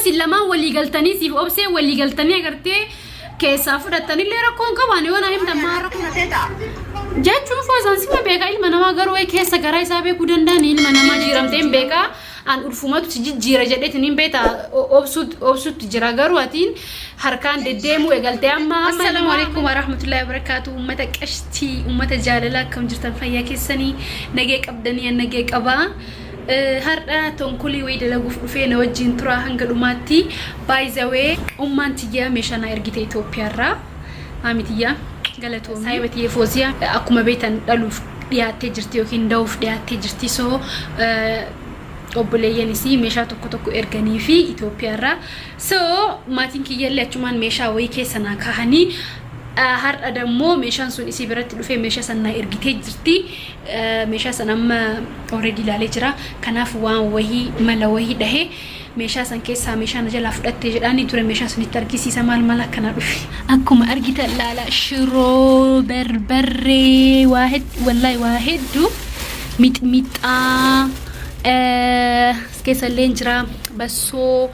سلما ولي قلتني سيف أبسي ولي قلتني أقرتي كيسا فدتني اللي ركون كواني وانا هم دمار جات شوف فوزان سيما بيكا إلما نما قروي كيسا قراي سابي كودنداني إلما نما جيرمتين بيكا أن أرفومات تجد جيرا جدتني بيتا أبسط تجرا قرواتين حركان ديمو إقالتي أما السلام عليكم ورحمة الله وبركاته أمتك أشتي أمتك جاللا كم جرتن فيا كيساني نجيك أبداني نجيك أبا هردا تنقلي ويدا لغوف فينا وجين ترى هنقلوماتي باي ذا واي أمانتيا مشانا إرجيت إثيوبيا را أميتيا قالتهم سايبتي فوزيا أكما بيتن دلوف دياتي جرتي وكين دوف دياتي جرتي سو أبولي نسي مشا تكو إرجاني في إثيوبيا را سو ما تنكي يلا كمان مشا ويكي سنا كهني هر أدمو مشان سون إسي برات لفه مشا سنا إرجيتي جرتي مشا سنا ما already لالجرا كناف وان وهي ملا وهي ده مشا سن كيسا مشا نجلا فدت جداني ترى مشا سن تركيسي سمال ملا كنا دفي أكو ما أرجيت لا شرو بربري واحد والله واحد دو ميت كيسا لينجرا بسو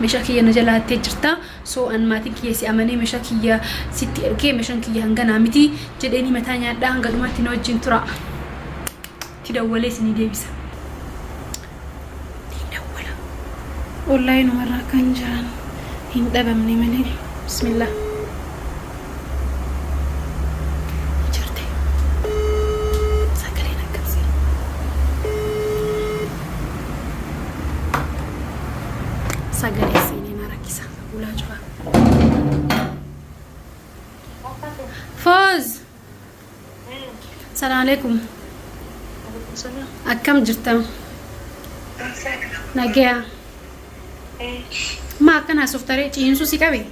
مشاكي نجلا تجرتا سو ان ماتي كيسي اماني مشاكي ستي اركي مشانكي هنغنا متي جديني متانيا دا هنغ دماتي نوجين ترا تدولي سني ديبس تدولا والله نمر كنجان هندبمني مني بسم الله ساقري سيني ناركيسا ولا جوا فوز السلام عليكم أكم جرتم نجيا ما كان هسوفتري تينسو سيكابي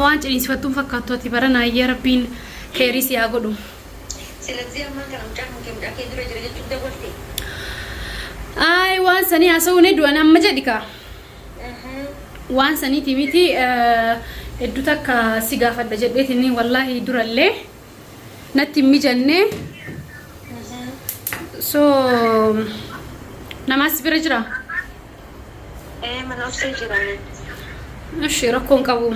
وان تينس فتوم فكاتوتي برنا يا ربين خيري سي أقولو أي وان سني أسوي ندو أنا مجدكا وان سني تيمتي إدوتك سيجافة دجدتني والله دور الليل نتي ميجنة so نماس برجرا من أفسد جراني أشي ركون كابو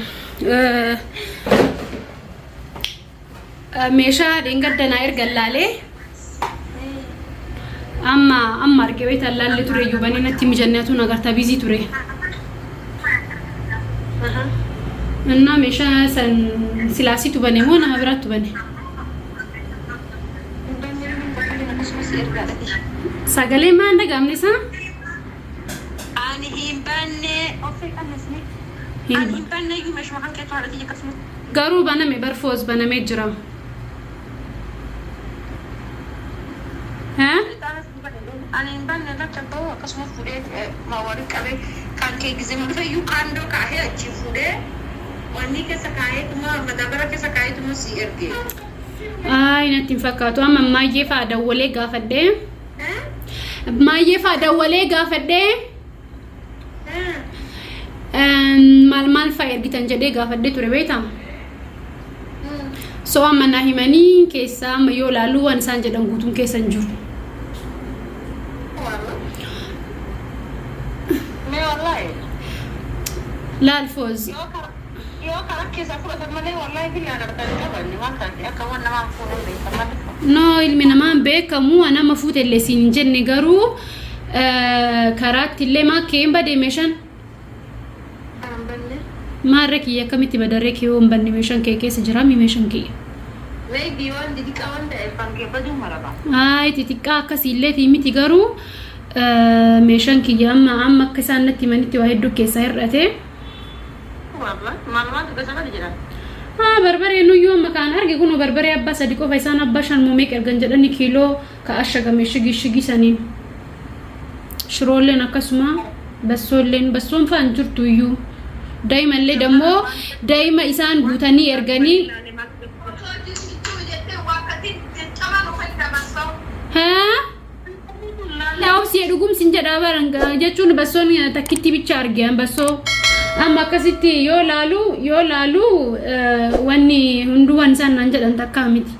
ميشا دينغر دناير قلالي أما ركبت اللي تري يباني نتي مجناتو نغرتا بيزي تري إنه مشان سلاسي تبني مو أنا هبرات تبني ساقلي ما عندك أمني سا أنا هيمبانة أوفيك أنا سني أنا هيمبانة يوم مش مهان كتو على تيجي كسمو قارو بنا مبرفوز بنا مجرم ها أنا هيمبانة لا تبوا كسمو فودي ما وريك أبي كان كي جزمة فيو كاندو كاهي أجي فودي واني كسكاية تما مدبرة كسكاية تما سيرتي نتي فكاتو أما ما يفا دولي غافدة ما يفا دولي غافدة مال فاير جتان جدي غافدة تربيتا سو أما نهيماني كيسا ما يولالو وانسان جدان غوتون كيسا نجور مي والله لا الفوز no ilmi namaan beekamu ana mafuute illee siin jenne garuu karaatti illee makkeen badee meeshaan maarra kiyya akkamitti badarree kiyoo hin banne meeshaan kee keessa jiraami meeshaan kiyya xixiqqaa akkasiillee miti garuu meeshaan kiyya amma akka isaan natti himanitti waa hedduu keessaa hir'ate بربري إنه يوم مكان أرجع كونه بربري أبى صديقه فيسان أبى شان موميك أرجع جدني كيلو كأشجع مشجي سنين شرولين أكسمة بسون فانجر تويو دايما اللي دمو دايما إنسان بوتاني أرجعني ها لا أوسي أدوكم سنجد أبارنغ جاتون بسون تكتي بيتشارجيان بسو أما كسيتي يو لالو واني هندوان سان نانجد أنت كامتي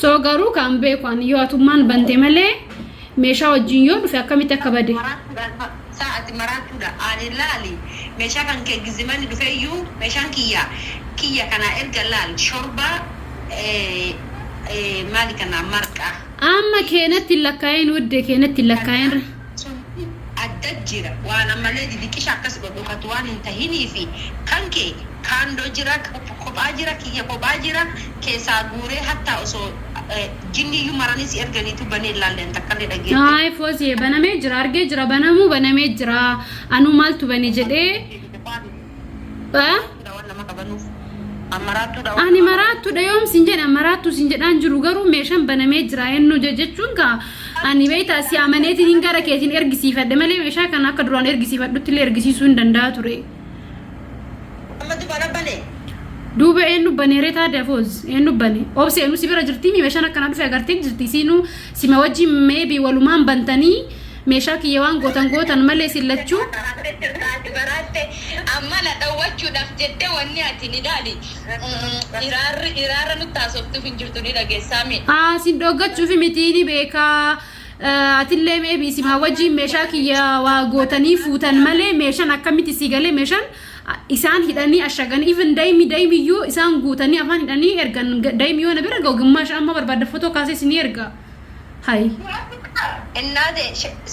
so garu kan beekan yoo atumaan bante malee meeshaa wajjin yoo dhufe akkamitti akka bade sa'aati maraatuudha ani laali meeshaa kan kee gizimani dhufeeyyuu meeshaan kiyya kana erga laal shorba maali kana marqa amma keenatti lakkaa'een wadde keenatti lakkaa'een adda jira waan ammallee didiqisha akkas godhukatu waan hin tahinii fi kan kee kaandoo jira kophaa jira kiyya kophaa jira keessaa guuree hatta osoo jinniyyuu maranis erganiitu banee ilaalleen takkallee dhageesse. Ay foosii banamee jira argee jira banamuu banamee jira anu maaltu bane jedhee ani maraattuudha yoom sin jedhe maraattu sin jedhaan jiru garuu meeshaan banamee jira ennoo jechuun kaa ani beeyta si amaneetiin gara keetiin ergisiifadhe malee meeshaa kana akka duraan ergisiifadhutti illee ergisiisuu hin danda'a ture. Duuba eenyu baneeree taadee foos eenyu bane obseenu si bira jirti meeshaan akkana dhufe agartee jirti siinuu sima wajjin meebii walumaan bantanii meeshaa kiyya waan gootan malee sillachuu amma na dhawwachuudhaaf jettee wanni ati ni daali iraarra nutti haasoftuuf hin jirtu ni dhageessaami. Sin dhoggachuuf miti ni beekaa atillee meebii sima wajjin meeshaa kiyya waa gootanii fuutan malee meeshaan akkamitti si galee meeshaan isaan hidhanii ashaganii even daimiyyuu isaan guutanii afaan hidhanii ergan daimi yoo na bira ga'u gimaash amma barbaadda footoo kaasee isinii erga hay ennaade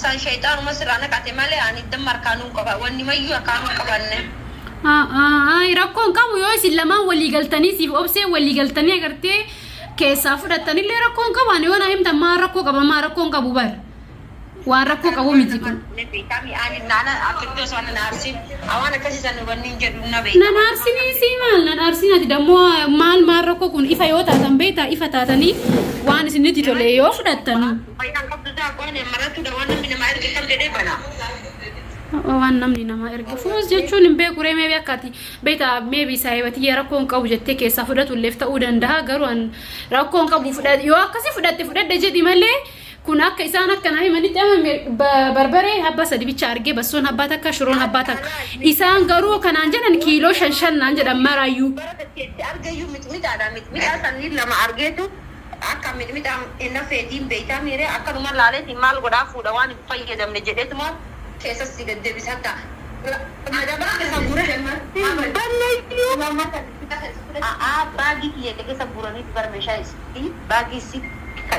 san shaytaanuma sirraana qaate malee ani damma harkaanuu qaba wanni mayyuu harkaanuu qabanne rakkoon qabu yoo isin lamaan walii galtanii siif obsee walii galtanii agartee keessaa fudhattanillee rakkoon qabu ani yoo na himtan maa rakkoo qaba maa rakkoon qabu bar waan rakkoo qabu miti kun nan arsinii si maal nan arsin ati dammoo maal rakkoo kun ifa yoo taatan beektaa ifa taatanii waan isinitti tole yoo fudhattanii waan namni nama erga foos jechuun hin beeku ree meebii akkati beektaa meebii saayibatii rakkoon qabu jettee keessaa fudhatulleef ta'uu danda'a garuu rakkoon qabu yoo akkasii fudhadhe jedhi malee kun akka isaan akkana himanitti barbaree habba sadi bicha argee bassoon habbaa takka shiroon habbaa takka isaan garuu kanaan jedhan kiiloo 5 naan jedhan maraayyuu argayyuu mitmiidhaa sanniin lama argeetu akka mitmiidhaa inna feetiin beeytaa miiree akkanuma laaleetiin maal godhaa fuudha waan hin fayyadamne jedheetuma keessatti gaddeebisata madabara keessa guuree baagii kiyya keessa guuranii barmeeshaa baagii si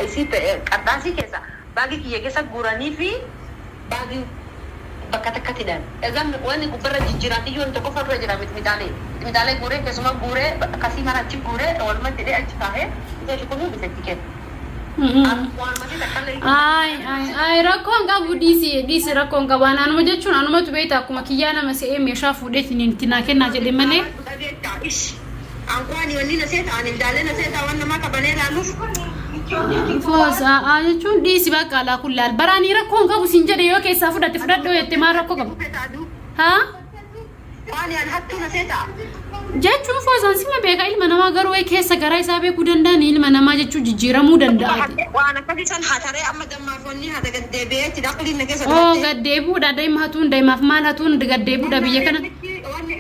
isi qaddaasii keessa baagii kiyya keessa guuranii fi baagii bakka takkatidhaan egaa wanni gubbarra jijjiiraatiyyuu wanti tokko farra jira mitmidaalee guuree keessuma guuree akkasii mara achi guuree walumatti hidhee achi kaahee isa kunuu bisetti kenna. Ay rakkoon qabu dhiisi rakkoon qabu anuma jechuun anumatu beekta akkuma kiyyaa nama se'ee meeshaa fuudheetiin itti naa kennaa jedhe malee. Ankwani wanni na seeta ani daalee na seeta waan namaa qabanee laaluuf. Foosa jechuun dhiisi bakka alaa kun laal baraanii rakkoon qabu sin jedhe yoo keessaa fudhadhoo jettee maal rakkoo qabu? Haa? Waan yaan hattuu na seeta. Jechuun foosaan sima beekaa ilma namaa garuu keessa garaa isaa beekuu danda'an ilma namaa jechuun jijjiiramuu danda'a. Waan akkasii san hataree amma dammaafonni hata gaddeebi'eetti dhaqliin na keessa. Oo gaddeebuudha daa'ima hatuun daa'imaaf maal hatuun gaddeebuudha biyya kana.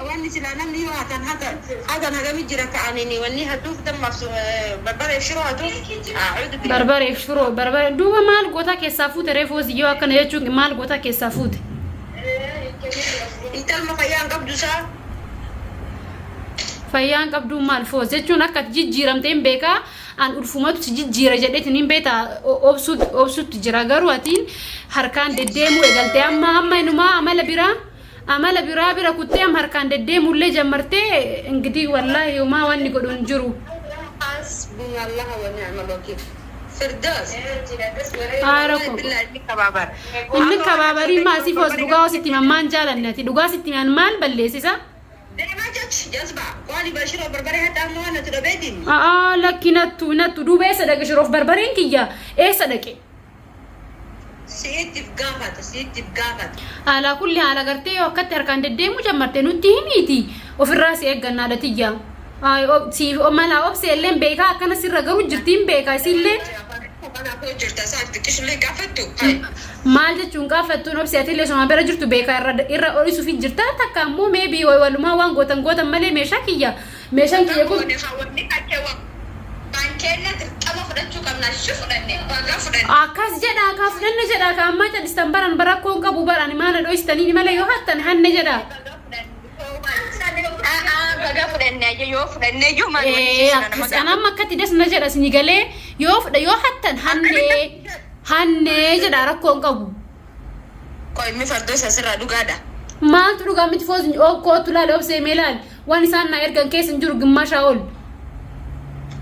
Wanni silaa namni yoo hatan hagami jira ka'anii wanni hatuuf dammaaf barbareef shiroo hatuuf. Barbareef shiroo barbaree duuba maal goota keessaa fuute reefoosi yoo akkana jechuun maal goota keessaa fuute. Intalma fayyaan qabdusaa. Fayyaan qabdu maal foos jechuun akka jijjiiramteen beekaa an ulfumatu si jijjiira jedheetiin beektaa obsuutti jira garuu atiin harkaan deddeemuu eegaltee amma inumaa amala biraa kuttee amma harkaan deddeemullee jammartee ingidii wallaahi yomaa wanni godhuun jiru. Inni kabaabarii maasii foos dhugaa sitti mammaan jaalannati dhugaa sitti maal balleessisa? Lakki nattu duuba eessa dhaqe shiroof barbareen kiyya eessa dhaqe? Siitiif gaafata. Haala kulli haala gartee yoo akkatti harkaan deddeemuu jammartee nutti himiiti ofirraa si eeggannaadha tiyya. Mala obsee illee beekaa akkana sirra garuu jirtiin beekaa isillee. Maal jechuun gaafattuun obsee atillee soma bira jirtu beekaa irra olisuuf jirta takka ammoo meebii walumaa waan gootan malee meeshaan kiyya kun. Baankeenya dirqama fudhachuu qabna shi fudhanne baga fudhanne akkas jedha ka fudhanne jedha ka amma jedhistan baran barakkoon qabu barani maana dho'istanii malee yoo hattan hanne jedha baga fudhanne yoo fudhanne yoo akkas anamma akkatti desna jedha sini galee yoo hattan hanne jedha rakkoon qabu koy mi fardo sasira dhugaadha maaltu dhugaa miti foosni kootu laale obsee meelaan waan isaan na ergan keessa jiru gimmaashaa ol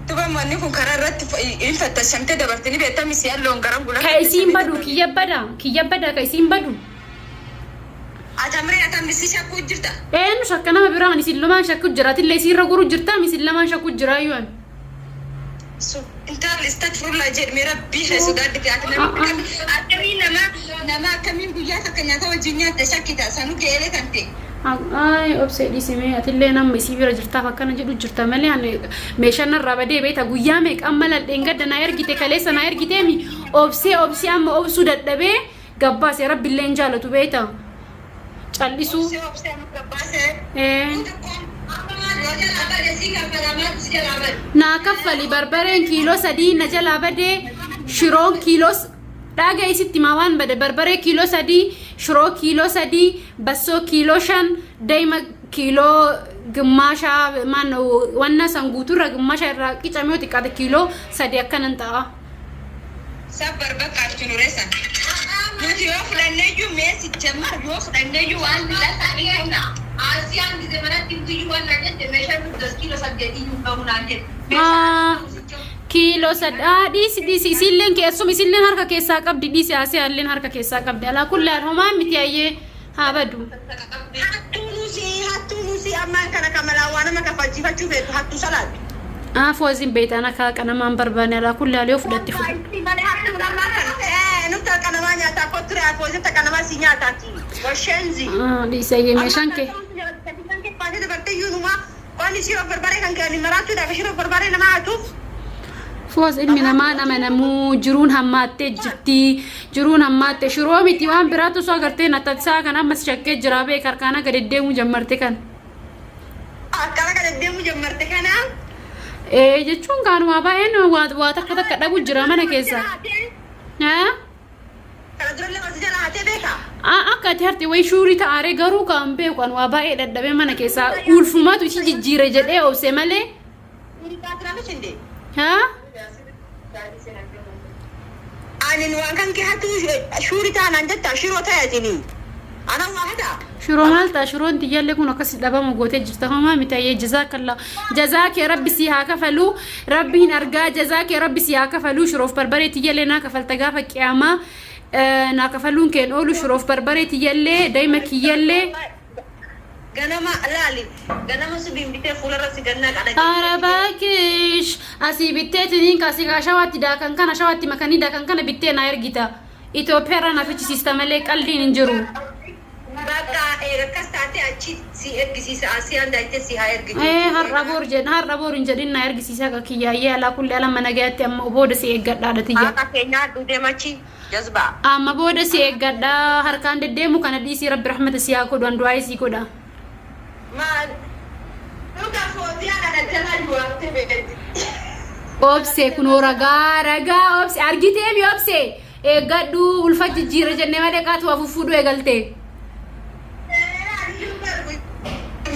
tuba manni kun karaa irratti infattashamte dabartini beektam isi alloon garan gula ka isiin badu kiyyabada ka isiin badu atamree atam isi shakku jirta nu shakka nama biraan isin lamaan shakku jiraatillee isiirra guru jirta isin lamaan shakku jiraayyuan so intal istagfirullah jedhme rabbii sudaadde atami nama kamiin guyyaa takka nyaata wajjin nyaatte shakkita sanu geelee kante ay obsee dhiisime atillee nama isii bira jirtaaf akkana jedhu jirta malee meeshaan irraa badee beeta guyyaa meeqan maladheen gadda na ergite kaleessa na ergiteemi obsee amma obsuu dadhabee gabbaase rabbiillee hin jaalatu beeta callisuu naa kaffali barbareen kiiloo 3 na jalaa badee shiroon kiiloo dhaga isitti ma waan bade barbaree kiiloo 3 shiroo kiiloo 3 bassoo kiiloo 5 daima kiiloo gimmaasha man wanna sanguuturra gimmaasha irraa qicamee xiqqaate kiiloo 3 akkanan ta'a sabbar bakkaachinu resan nuti yoo fudhanneeyyuu meesi jammar yoo fudhanneeyyuu waan lasaaniina asiyaan gize manatti himtuyyuu waan naa jette meeshaan nuti kiiloo 8 iyyuu qabunaan jette kiiloo 3 dhiisi isilleen keessum isilleen harka keessaa qabdi dhiisi asiyaalleen harka keessaa qabdi alaa kullaan homaa miti ayyee haa badu hattuunusi ammaan kana kamalaa waan nama kafalchifachuu beeku hattuu salaati foozin beetaan akka qanamaan barbaane alaa kullaan yoo fudhatti nuti qanamaa nyaataa kotture foozin qanamaa si nyaataati washenzi dhiisi ayyee meeshaan kee paasee dabarteeyyuu numaa waan shiroo barbaree kan ka'anii maraatuudhaaf shiroo barbaree nama hatuuf foos ilmi namaa nama namuu jiruun hammaattee jirti jiruun hammaatte shiroo miti waan biraatu soo agartee nattasaa kan ammas shakkee jira beek harkaana gadeddeemuu jammarte kan akkana gadeddeemuu jammarte kana jechuun kaanuma baay'een waa takka dhabu jira mana keessa kana dura lama si jala hatee beeka akka ati harte way shuurii ta'aaree garuu kan beeku kan waa baay'ee dadhabee mana keessa ulfumaatu isi jijjiire jedhee obse malee anin waan kan ke hatu shuri ta nan jatta shiro ta yatini ana wahada shiro malta shiroon tiyalle kun akkas dhabamu goote jirta homa mitaye jazakallah jazaki rabbi si ha kafalu rabbi hin arga jazaki rabbi si ha kafalu shirof barbare tiyalle na kafalta gafa qiyama na kafalun ken olu shirof barbare tiyalle daima kiyalle ganama lali ganama subim bite fulara siganna kada arabakish asi bitte tin kasi ga shawati da kan kana shawati makani da kan kana bitte na ergita Ethiopia na fichi system le qaldin injiru baka rakastate achi si ergisi asian da ite si ha ergiti harra bor injadin na ergisi ga kiyaye ala kulli ala managati amma oboda si eggadda da tiya aka kenya dude machi jazba amma boda si eggadda harkan de demu kana disi rabbi rahmat si ha ko don duai si ko da man luka fozia kada tena duarte be obse kuno raga obse argite mi obse gaddu ulfajji jira jenne wade ka to fufudu egalte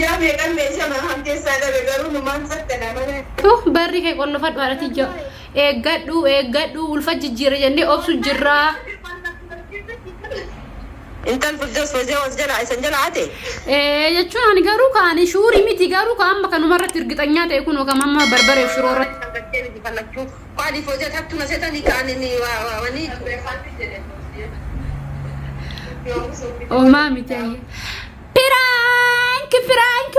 ya me kan me sama hamte sada be garu no man satta na mane to barri ke kollo fad barati jo gaddu ulfajji jira jenne obsu jirra intan fuddos fozia wasjala isanjala ate jechuun ani garuu kaani shuuri miti garuu ka amma kanuma irratti irgixanyaa ta'e kunoo kam amma barbaree shiroo irratti kwani fozia tattu na setani kaani ni wani oh mami tayi prank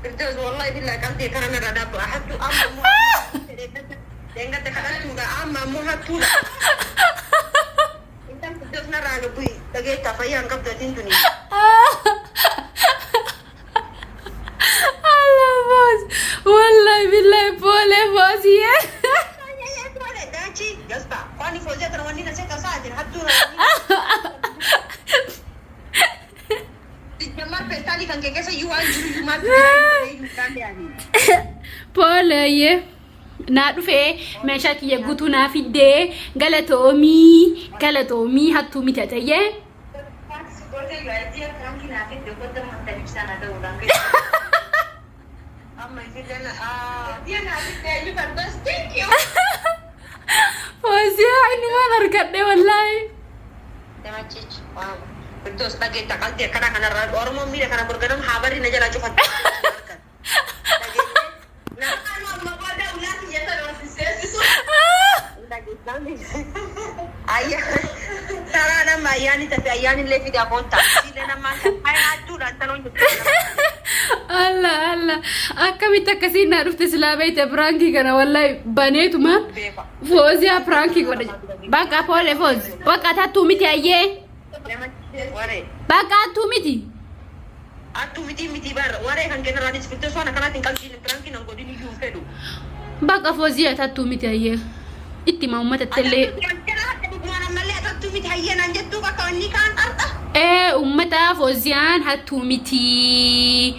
fuddos wallahi billahi kanti kana rada ko hattu amma denga te kana tuga amma mu hattu fuddos na rada bui tage ta fayan kapta tintuni Allah boss wallahi billahi pole boss ye pole dachi gaspa kwani fozia kana wani na seka saati hattu jamar pestani kan kekesa yuan juru yumat kan yani pole Toleye na dhufe meeshaa kiyya guutuu naa fiddee galatoomii hattuu miti ta'ee Fozia inumaan argadhe wallahi terus lagi tak kalti karena orang mau milih karena bergadang habari aja lah cepat. Ayah, cara nama Ayani tapi Ayani lebih dia kontak. Sila nama ayah tu dan talon tu. Allah akka bitta kasina rufte silabay te pranki kana wallahi banetu ma Fozia pranki godha baka pole Foz baka tatu miti ayye baka tatu miti bar ware kan general inspector so kana tinggal di pranki nang godini yum fedu baka Fozia tatu miti ayye itti ma ummata telle tatu miti ayye nan jettu baka onni kan arta ummata Fozian hatu miti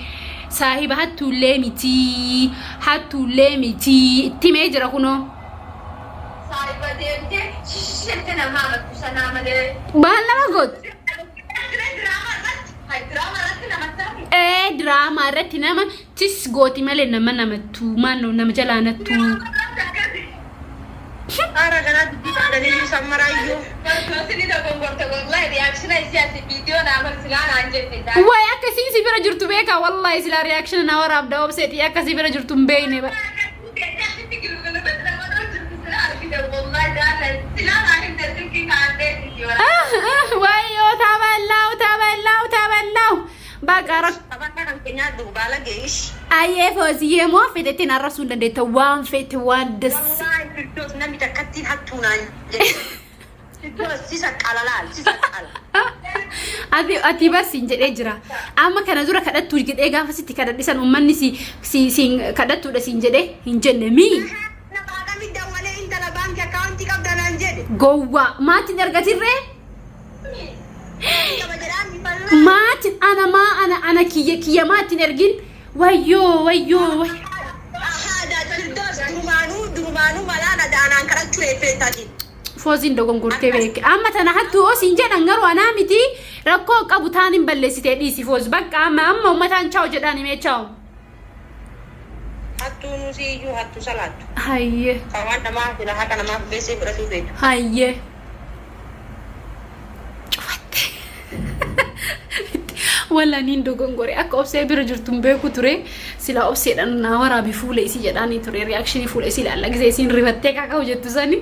sahiba hatu lemiti time jira kuno sahiba demte shirtena mama kusana male balla magot drama ratina ma tis goti male nama tu mano nama jalanatu ara gana ada ni samarayo sini da gongorta wallahi reaction ai siasi video na amal silana anjete da way akasi sibira jurtu beka wallahi sila reaction na wara abda website akasi sibira jurtu mbeyne ba wayo taballau baqara tabakan kenya dubala geish aye Foziye mo fetetin rasul de tawam fet wan des terus nami takatin hatuna sisa kalala ati basin jede jira amma kana zura kadatu gide gafa siti kadadisan ummanni si kadatu da sin jede hinjenne mi na baga mi dawale intala bank account kabdanan jede gowa mati nergatire mati ana kiya mati nergin wayo hada terdos durmanu malana dana karatu efetati Fozin dogon gurte beke amma tana hattu osin jedan ngaro anamiti rakko qabutanin ballesite disi Foz bakka amma ummatan ciao jedani me ciao hattu nusi yu hattu salatu hayye kawan nama dina haka nama bese beratu be hayye wala nin dogon gore akka obse bira jurtum be ku ture sila obse dan na wara bi fule isi jedani ture reaction fule sila alla gize sin ribatte ka ka jettu sani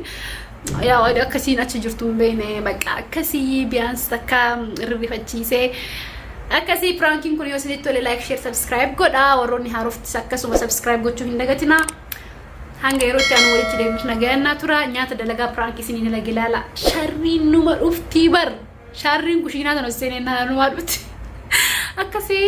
ya wada akasi na jurtum be ne baka akasi bians taka rifachise akasi pranking kun yosini tole like share subscribe goda waroni harufti sakasuma subscribe gochu hindagatina hanga yeroo tan walitti deemtu nagaana tura nyaata dalaga prank isini la gilala sharri numa ufti bar sharrin kushina tan osene na numa dutti akasi